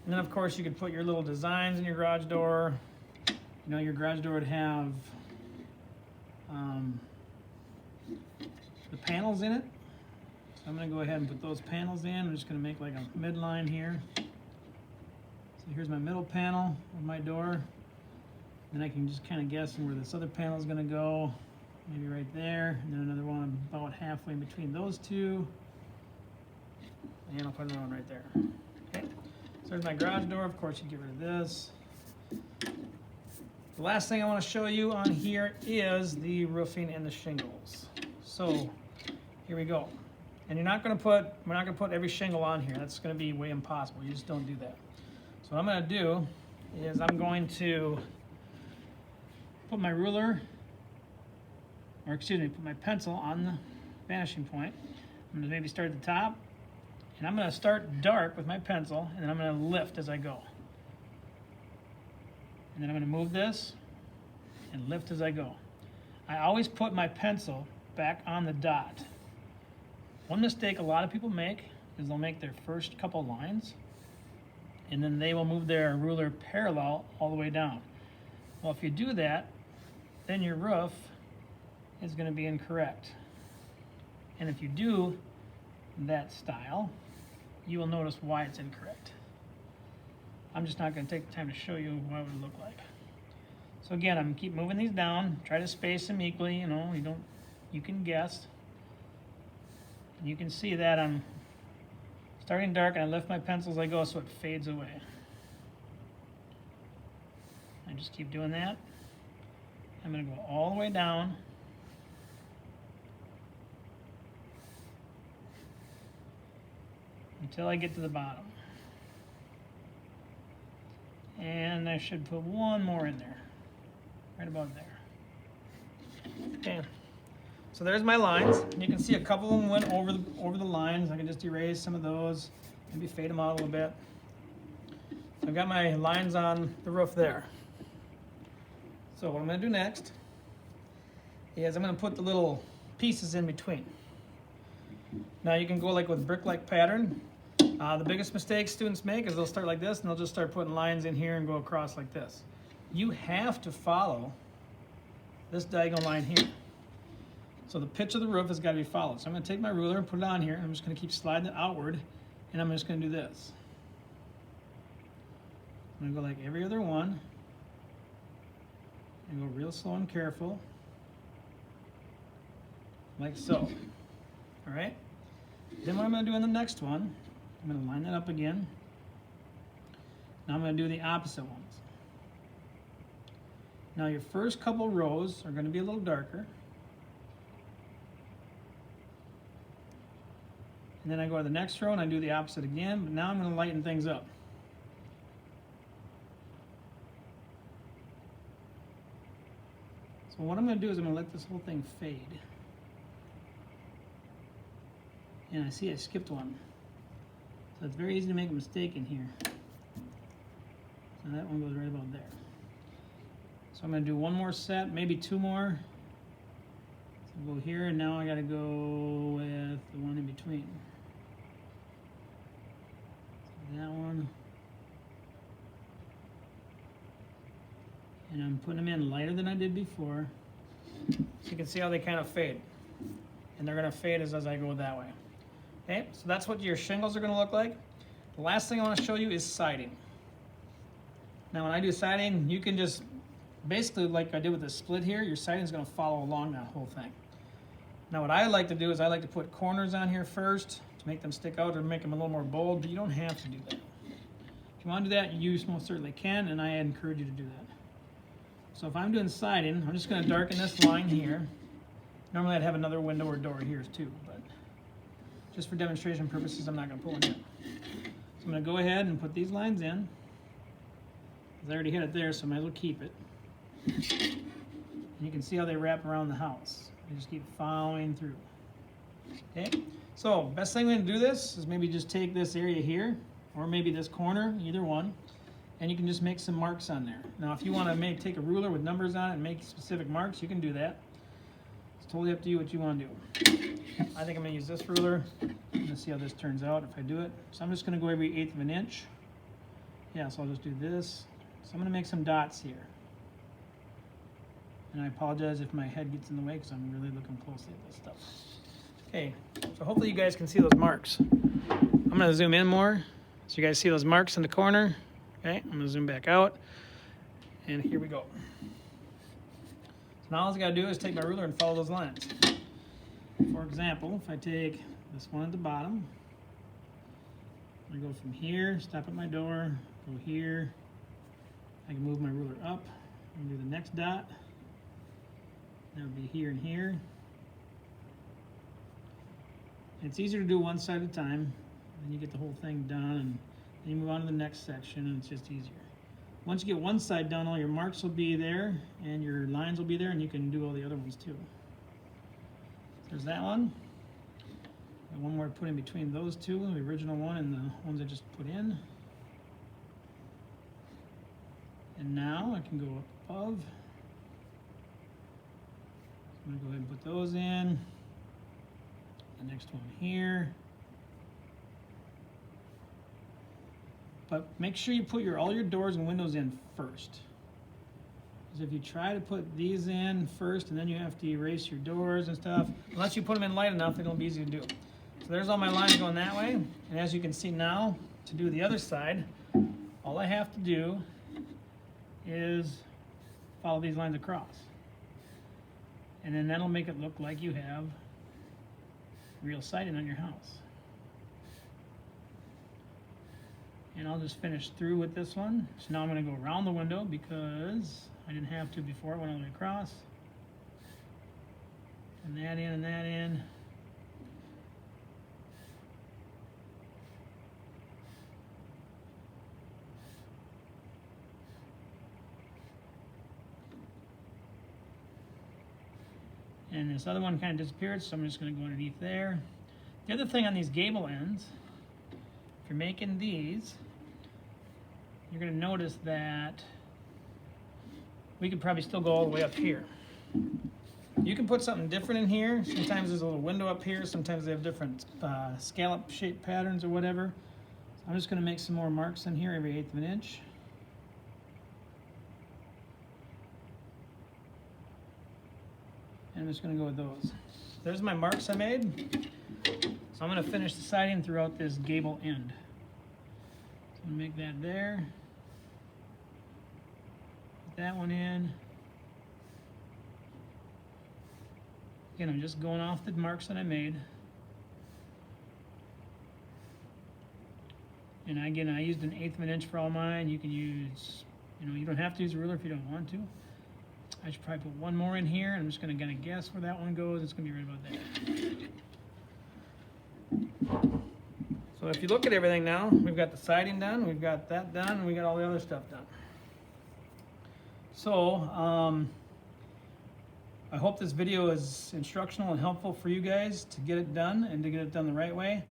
And then of course you could put your little designs in your garage door. You know, your garage door would have the panels in it. So I'm gonna go ahead and put those panels in. I'm just gonna make like a midline here. So here's my middle panel of my door. Then I can just kind of guess where this other panel is gonna go. Maybe right there, and then another one about halfway in between those two. And I'll put another one right there. Okay, so there's my garage door. Of course, you get rid of this. The last thing I want to show you on here is the roofing and the shingles. So here we go. And we're not going to put every shingle on here. That's going to be way impossible. You just don't do that. So what I'm going to do is I'm going to put my ruler, or excuse me, put my pencil on the vanishing point. I'm going to maybe start at the top, and I'm going to start dark with my pencil, and then I'm going to lift as I go. And then I'm going to move this and lift as I go. I always put my pencil back on the dot. One mistake a lot of people make is they'll make their first couple lines, and then they will move their ruler parallel all the way down. Well, if you do that, then your roof is going to be incorrect. And if you do that style, you will notice why it's incorrect. I'm just not going to take the time to show you what it would look like. So again, I'm going to keep moving these down, try to space them equally, you can guess. You can see that I'm starting dark and I lift my pencil as I go so it fades away. I just keep doing that. I'm going to go all the way down. Until I get to the bottom. And I should put one more in there, right about there. Okay, so there's my lines. You can see a couple of them went over the lines. I can just erase some of those, maybe fade them out a little bit. So I've got my lines on the roof there. So what I'm going to do next is I'm going to put the little pieces in between. Now you can go like with brick-like pattern. The biggest mistake students make is they'll start like this and they'll just start putting lines in here and go across like this. You have to follow this diagonal line here. So the pitch of the roof has got to be followed. So I'm going to take my ruler and put it on here. I'm just going to keep sliding it outward, and I'm just going to do this. I'm going to go like every other one and go real slow and careful, like so. All right. Then what I'm going to do in the next one, I'm going to line that up again. Now I'm going to do the opposite ones. Now your first couple rows are going to be a little darker. And then I go to the next row and I do the opposite again, but now I'm going to lighten things up. So what I'm going to do is I'm going to let this whole thing fade. And I see I skipped one. So it's very easy to make a mistake in here. So that one goes right about there. So I'm going to do one more set, maybe two more. So go here, and now I got to go with the one in between. So that one. And I'm putting them in lighter than I did before. So you can see how they kind of fade. And they're going to fade as I go that way. Okay, so that's what your shingles are going to look like. The last thing I want to show you is siding. Now when I do siding, you can just, basically like I did with the split here, your siding is going to follow along that whole thing. Now what I like to do is I like to put corners on here first to make them stick out or make them a little more bold, but you don't have to do that. If you want to do that, you most certainly can, and I encourage you to do that. So if I'm doing siding, I'm just going to darken this line here. Normally I'd have another window or door here too, but just for demonstration purposes, I'm not going to put one in. So I'm going to go ahead and put these lines in. I already hit it there, so I might as well keep it. And you can see how they wrap around the house. They just keep following through. Okay, so best thing way to do this is maybe just take this area here, or maybe this corner, either one, and you can just make some marks on there. Now if you want to take a ruler with numbers on it and make specific marks, you can do that. It's totally up to you what you want to do. I think I'm going to use this ruler. I'm going to see how this turns out if I do it. So I'm just going to go every 1/8 of an inch. Yeah, so I'll just do this. So I'm gonna make some dots here. And I apologize if my head gets in the way because I'm really looking closely at this stuff. Okay, so hopefully you guys can see those marks. I'm gonna zoom in more so you guys see those marks in the corner. Okay, I'm gonna zoom back out. And here we go. So now all I gotta do is take my ruler and follow those lines. For example, if I take this one at the bottom, I go from here, stop at my door, go here. I can move my ruler up and do the next dot. That would be here and here. It's easier to do one side at a time. Then you get the whole thing done, and then you move on to the next section, and it's just easier. Once you get one side done, all your marks will be there, and your lines will be there, and you can do all the other ones too. There's that one. And one more to put in between those two, the original one and the ones I just put in. And now I can go up above. I'm gonna go ahead and put those in. The next one here. But make sure you put all your doors and windows in first. Because if you try to put these in first and then you have to erase your doors and stuff, unless you put them in light enough, it'll be easy to do. So there's all my lines going that way. And as you can see now, to do the other side, all I have to do is follow these lines across. And then that'll make it look like you have real siding on your house. And I'll just finish through with this one. So now I'm going to go around the window because I didn't have to before. I went all the way across. And that in and that in. And this other one kind of disappeared, so I'm just going to go underneath there. The other thing on these gable ends, if you're making these, you're going to notice that we could probably still go all the way up here. You can put something different in here. Sometimes there's a little window up here. Sometimes they have different scallop shape patterns or whatever. So I'm just going to make some more marks in here every 1/8 of an inch. And I'm just going to go with those. There's my marks I made. So I'm going to finish the siding throughout this gable end. So I'm going to make that there. Put that one in. Again, I'm just going off the marks that I made. And again, I used an 1/8 of an inch for all mine. You can use, you don't have to use a ruler if you don't want to. I should probably put one more in here. I'm just going to kind of guess where that one goes. It's going to be right about there. So if you look at everything now, we've got the siding done, we've got that done, and we got all the other stuff done. So I hope this video is instructional and helpful for you guys to get it done and to get it done the right way.